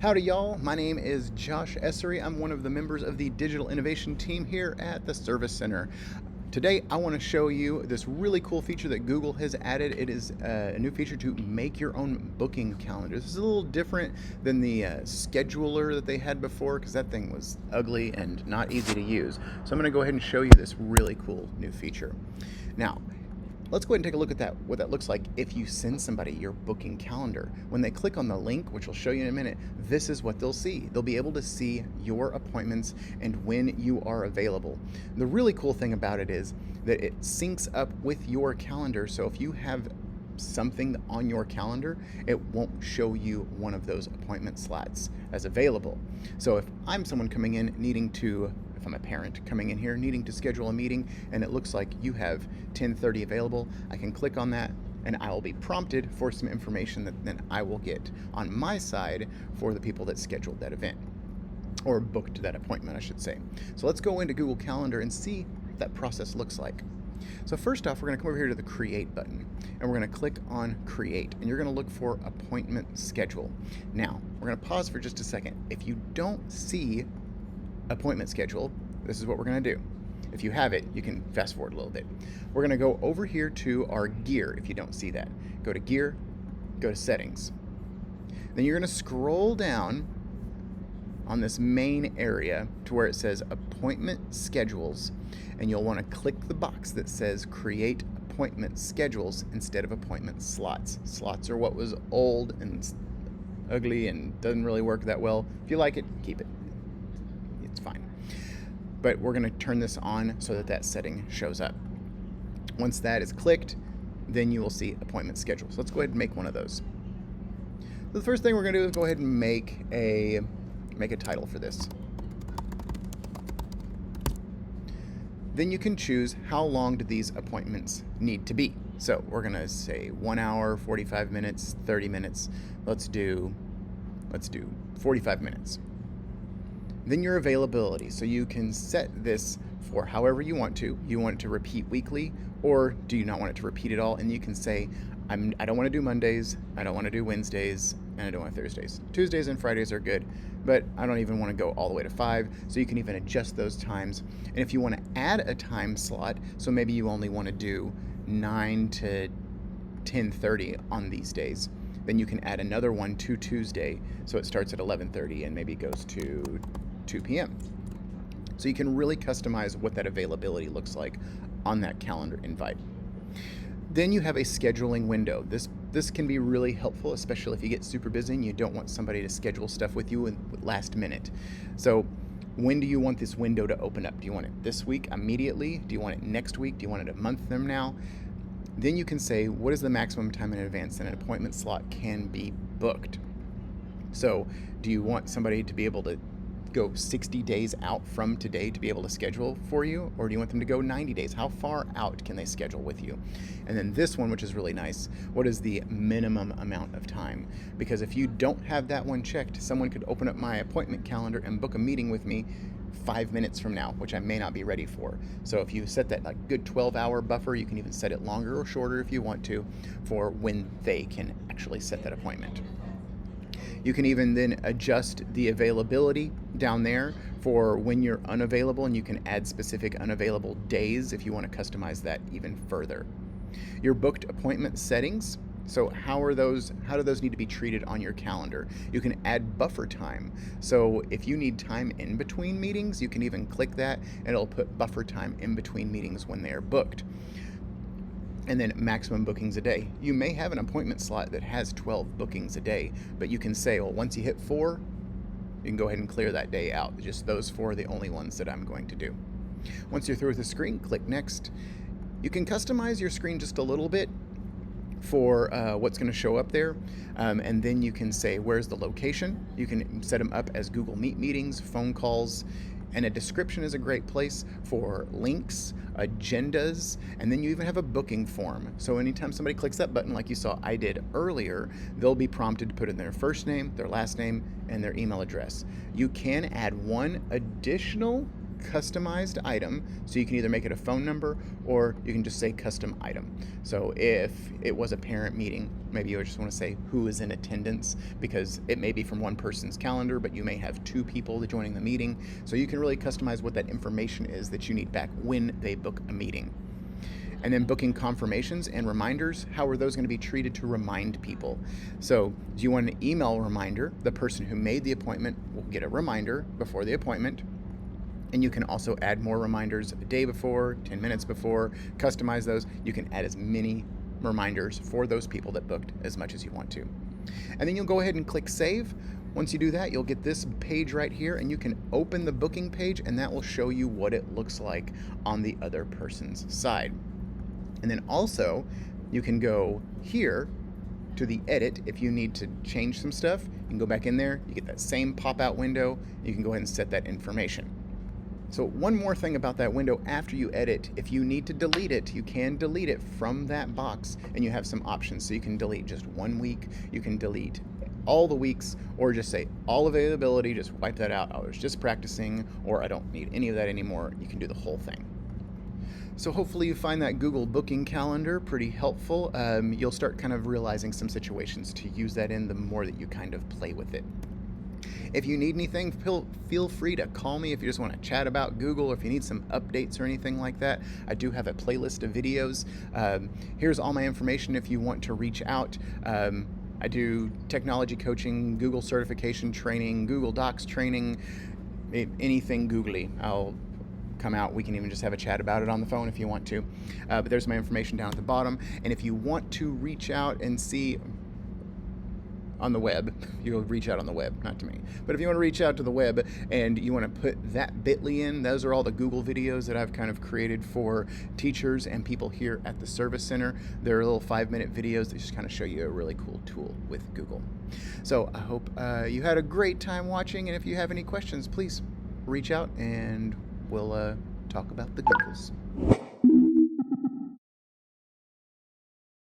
Howdy y'all, my name is Josh Essery. I'm one of the members of the digital innovation team here at the Service Center. Today I want to show you this really cool feature that Google has added. It is a new feature to make your own booking calendar. This is a little different than the scheduler that they had before, because that thing was ugly and not easy to use. So I'm going to go ahead and show you this really cool new feature. Now, let's go ahead and take a look at what that looks like if you send somebody your booking calendar. When they click on the link, which I'll show you in a minute, this is what they'll see. They'll be able to see your appointments and when you are available. The really cool thing about it is that it syncs up with your calendar, so if you have something on your calendar, it won't show you one of those appointment slots as available. So if I'm someone coming in if I'm a parent coming in here needing to schedule a meeting and it looks like you have 10:30 available, I can click on that and I will be prompted for some information that then I will get on my side for the people that scheduled that event, or booked that appointment, I should say. So let's go into Google Calendar and see what that process looks like. So first off, we're going to come over here to the Create button, and we're going to click on Create, and you're going to look for Appointment Schedule. Now, we're going to pause for just a second. If you don't see Appointment Schedule, this is what we're going to do. If you have it, you can fast forward a little bit. We're going to go over here to our gear. If you don't see that, go to Gear, go to Settings. Then you're going to scroll down on this main area to where it says Appointment Schedules, and you'll want to click the box that says Create Appointment Schedules instead of Appointment Slots. Slots are what was old and ugly and doesn't really work that well. If you like it, keep it. It's fine. But we're going to turn this on so that setting shows up. Once that is clicked, then you will see Appointment Schedule. So let's go ahead and make one of those. So the first thing we're going to do is go ahead and make a title for this. Then you can choose how long do these appointments need to be. So we're going to say 1 hour, 45 minutes, 30 minutes. Let's do 45 minutes. Then your availability. So you can set this for however you want to. You want it to repeat weekly, or do you not want it to repeat at all? And you can say, I don't want to do Mondays, I don't want to do Wednesdays, and I don't want Thursdays. Tuesdays and Fridays are good, but I don't even want to go all the way to 5, so you can even adjust those times. And if you want to add a time slot, so maybe you only want to do 9 to 10:30 on these days, then you can add another one to Tuesday, so it starts at 11:30 and maybe goes to 2 p.m. So you can really customize what that availability looks like on that calendar invite. Then you have a scheduling window. This can be really helpful, especially if you get super busy and you don't want somebody to schedule stuff with you last minute. So when do you want this window to open up? Do you want it this week immediately? Do you want it next week? Do you want it a month from now? Then you can say, what is the maximum time in advance that an appointment slot can be booked? So do you want somebody to be able to go 60 days out from today to be able to schedule for you, or do you want them to go 90 days? How far out can they schedule with you? And then this one, which is really nice, what is the minimum amount of time? Because if you don't have that one checked, someone could open up my appointment calendar and book a meeting with me 5 minutes from now, which I may not be ready for. So if you set that good 12-hour buffer, you can even set it longer or shorter if you want to, for when they can actually set that appointment. You can even then adjust the availability down there for when you're unavailable, and you can add specific unavailable days if you want to customize that even further. Your booked appointment settings. So how do those need to be treated on your calendar? You can add buffer time. So if you need time in between meetings, you can even click that and it'll put buffer time in between meetings when they are booked. And then maximum bookings a day. You may have an appointment slot that has 12 bookings a day, but you can say, well, once you hit 4, you can go ahead and clear that day out. Just those 4 are the only ones that I'm going to do. Once you're through with the screen, click Next. You can customize your screen just a little bit for what's going to show up there, and then you can say, where's the location? You can set them up as Google Meet meetings, phone calls, and a description is a great place for links, agendas, and then you even have a booking form. So anytime somebody clicks that button, like you saw I did earlier, they'll be prompted to put in their first name, their last name, and their email address. You can add one additional customized item, so you can either make it a phone number or you can just say custom item. So if it was a parent meeting, maybe you just want to say who is in attendance, because it may be from one person's calendar, but you may have 2 people joining the meeting. So you can really customize what that information is that you need back when they book a meeting. And then booking confirmations and reminders, how are those going to be treated to remind people? So do you want an email reminder? The person who made the appointment will get a reminder before the appointment. And you can also add more reminders a day before, 10 minutes before, customize those. You can add as many reminders for those people that booked as much as you want to. And then you'll go ahead and click save. Once you do that, you'll get this page right here, and you can open the booking page, and that will show you what it looks like on the other person's side. And then also, you can go here to the edit if you need to change some stuff. You can go back in there, you get that same pop-out window, you can go ahead and set that information. So one more thing about that window, after you edit, if you need to delete it, you can delete it from that box, and you have some options. So you can delete just 1 week, you can delete all the weeks, or just say all availability, just wipe that out. I was just practicing, or I don't need any of that anymore. You can do the whole thing. So hopefully you find that Google Booking Calendar pretty helpful. You'll start kind of realizing some situations to use that in the more that you kind of play with it. If you need anything, feel free to call me if you just want to chat about Google, or if you need some updates or anything like that. I do have a playlist of videos. Here's all my information if you want to reach out. I do technology coaching, Google certification training, Google Docs training, anything googly. I'll come out. We can even just have a chat about it on the phone if you want to. But there's my information down at the bottom. And if you want to reach out and see on the web, you'll reach out on the web, not to me. But if you want to reach out to the web and you want to put that bit.ly in, those are all the Google videos that I've kind of created for teachers and people here at the Service Center. They're little 5-minute videos that just kind of show you a really cool tool with Google. So I hope you had a great time watching, and if you have any questions, please reach out and we'll talk about the Googles.